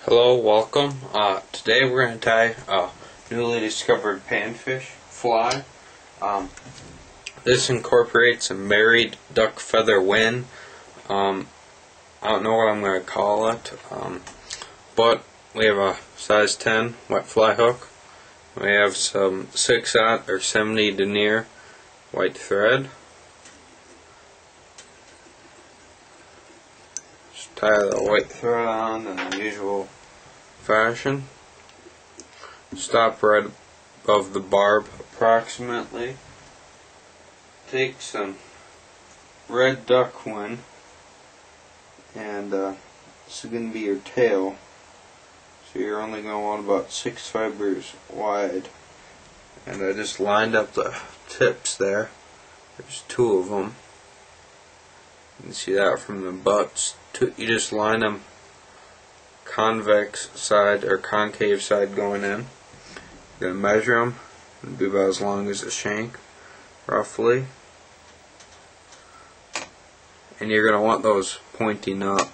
Hello, welcome. Today we're going to tie a newly discovered panfish fly. This incorporates a married duck feather wing. I don't know what I'm going to call it, but we have a size 10 wet fly hook. We have some 6/0 or 70 denier white thread. Just tie the white thread on in the usual fashion. Stop right above the barb approximately. Take some red duck wing, and this is going to be your tail. So you're only going to want about 6 fibers wide. And I just lined up the tips there. There's 2 of them. You can see that from the butts. You just line them convex side or concave side going in. You're going to measure them. It'll be about as long as a shank, roughly. And you're going to want those pointing up,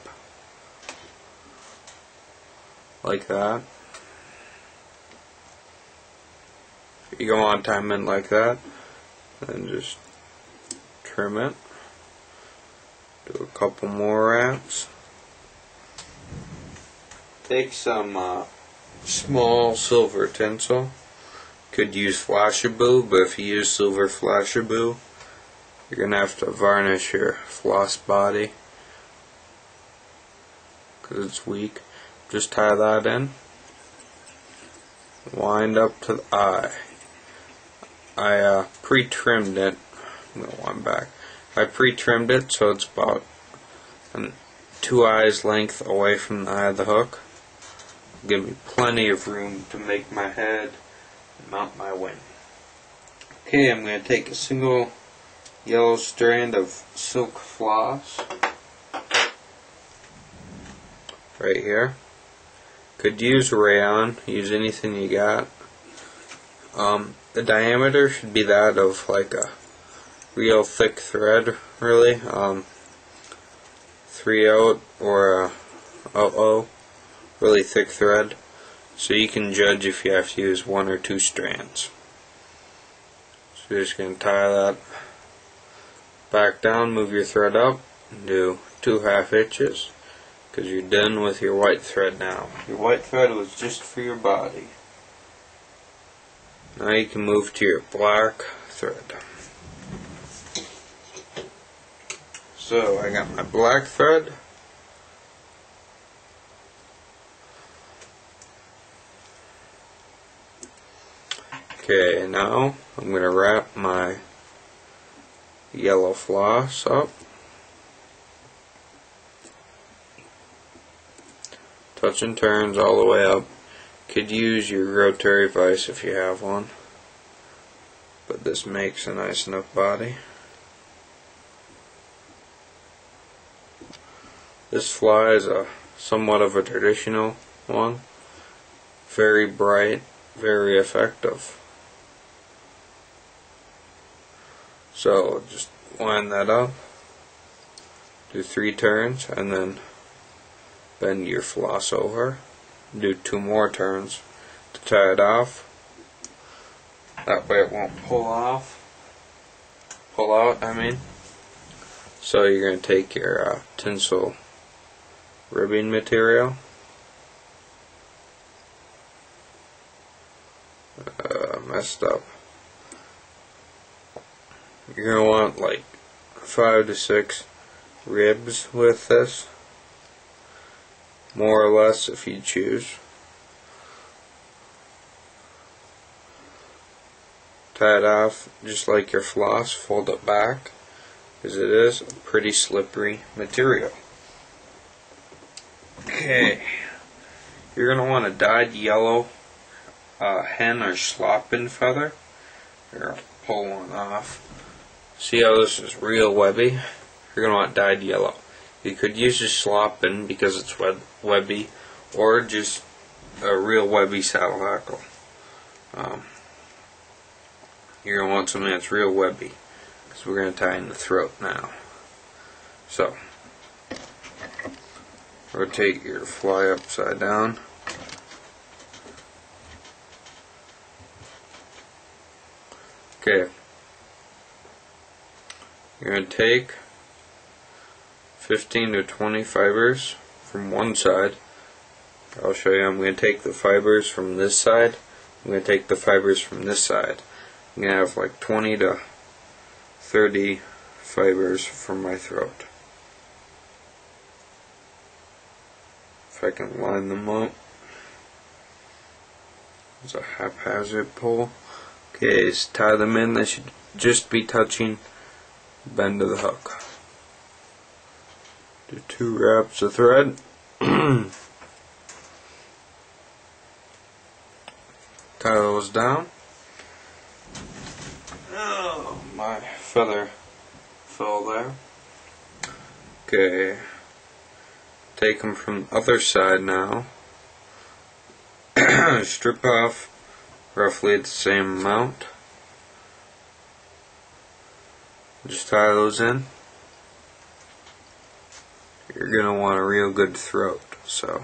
like that. You go on time in like that, and just trim it. Do a couple more wraps. Take some small silver tinsel. Could use Flashaboo, but if you use silver Flashaboo, you're going to have to varnish your floss body because it's weak. Just tie that in. Wind up to the eye. I pre-trimmed it. I'm going to wind back. I pre-trimmed it so it's about 2 eyes length away from the eye of the hook. Give me plenty of room to make my head and mount my wing. Okay, I'm going to take a single yellow strand of silk floss right here. Could use rayon, use anything you got. The diameter should be that of like a real thick thread, really. 3/0 or a 00, really thick thread. So you can judge if you have to use 1 or 2 strands. So you're just going to tie that back down, move your thread up, and do 2 1/2 inches, because you're done with your white thread now. Your white thread was just for your body. Now you can move to your black thread. So I got my black thread. Okay, now I'm going to wrap my yellow floss up. Touch and turns all the way up. Could use your rotary vise if you have one, but this makes a nice enough body. This fly is somewhat of a traditional one. Very bright, very effective. So just wind that up, do 3 turns, and then bend your floss over. Do 2 more turns to tie it off. That way it won't pull out, I mean. So you're going to take your tinsel ribbing material. Messed up. You're going to want like 5 to 6 ribs with this. More or less if you choose. Tie it off just like your floss, fold it back, because it is a pretty slippery material. Okay, you're going to want a dyed yellow hen or sloppin feather. Here, I'll pull one off. See how this is real webby? You're going to want dyed yellow. You could use a sloppin because it's webby, or just a real webby saddle hackle. You're going to want something that's real webby, because we're going to tie in the throat now. So, rotate your fly upside down. Okay, you're going to take 15 to 20 fibers from one side. I'll show you. I'm going to take the fibers from this side. I'm going to take the fibers from this side. I'm going to have like 20 to 30 fibers from my throat. If I can line them up. It's a haphazard pull. Okay, so tie them in. They should just be touching the bend of the hook. Do 2 wraps of thread. Tie those down. Oh, my feather fell there. Okay, take them from the other side now. Strip off roughly the same amount. Just tie those in. You're going to want a real good throat, so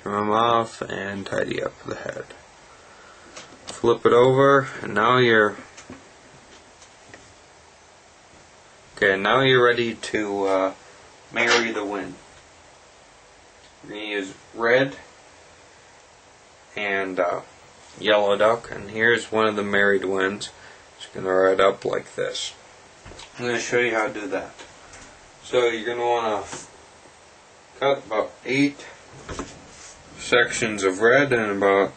trim them off and tidy up the head. Flip it over, and now you're ready to marry the wind. We're going to use red and yellow duck, and here's one of the married winds. It's going to ride up like this. I'm going to show you how to do that. So you're going to want to cut about 8 sections of red and about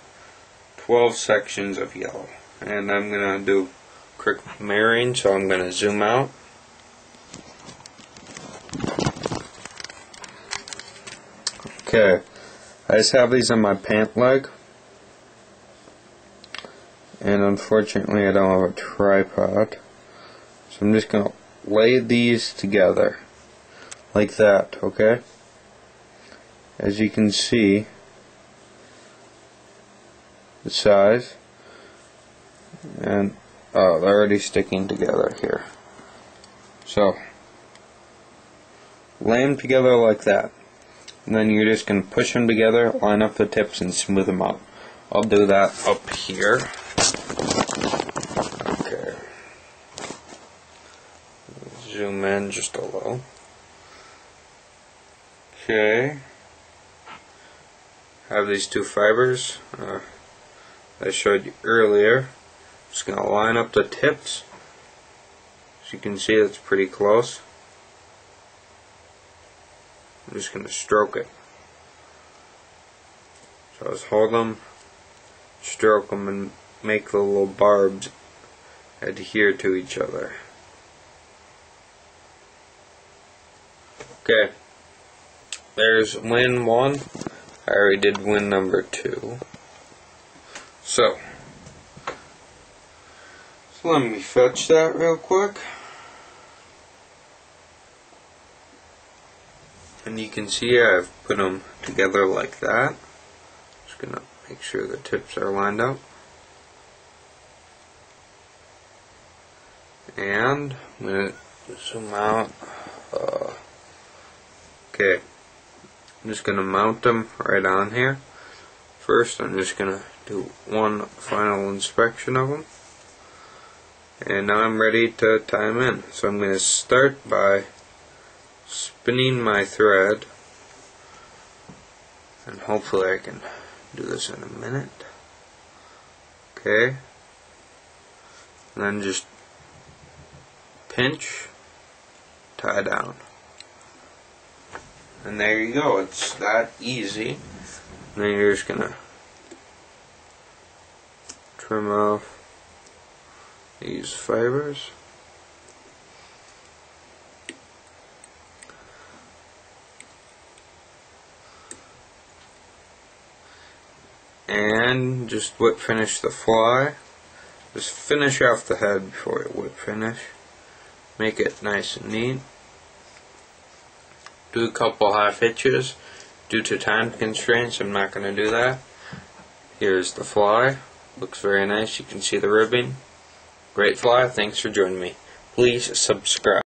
12 sections of yellow. And I'm going to do quick marrying, so I'm going to zoom out. Okay, I just have these on my pant leg, and unfortunately I don't have a tripod, so I'm just going to lay these together like that, okay? As you can see, the size, and oh, they're already sticking together here. So, lay them together like that. And then you're just going to push them together, line up the tips, and smooth them out. I'll do that up here. Okay. Zoom in just a little. Okay. Have these 2 fibers I showed you earlier. Just going to line up the tips. As you can see, it's pretty close. I'm just going to stroke it. So just hold them, stroke them, and make the little barbs adhere to each other. Okay, there's win 1. I already did win number 2. So let me fetch that real quick. And you can see I've put them together like that. Just gonna make sure the tips are lined up. And I'm gonna zoom out. Okay, I'm just gonna mount them right on here. First, I'm just gonna do one final inspection of them. And now I'm ready to tie them in. So I'm gonna start by spinning my thread, and hopefully I can do this in a minute. Okay, and then just pinch, tie down, and there you go. It's that easy. And then you're just gonna trim off these fibers. And just whip finish the fly. Just finish off the head before you whip finish. Make it nice and neat. Do a couple half hitches. Due to time constraints, I'm not going to do that. Here's the fly. Looks very nice. You can see the ribbing. Great fly. Thanks for joining me. please subscribe.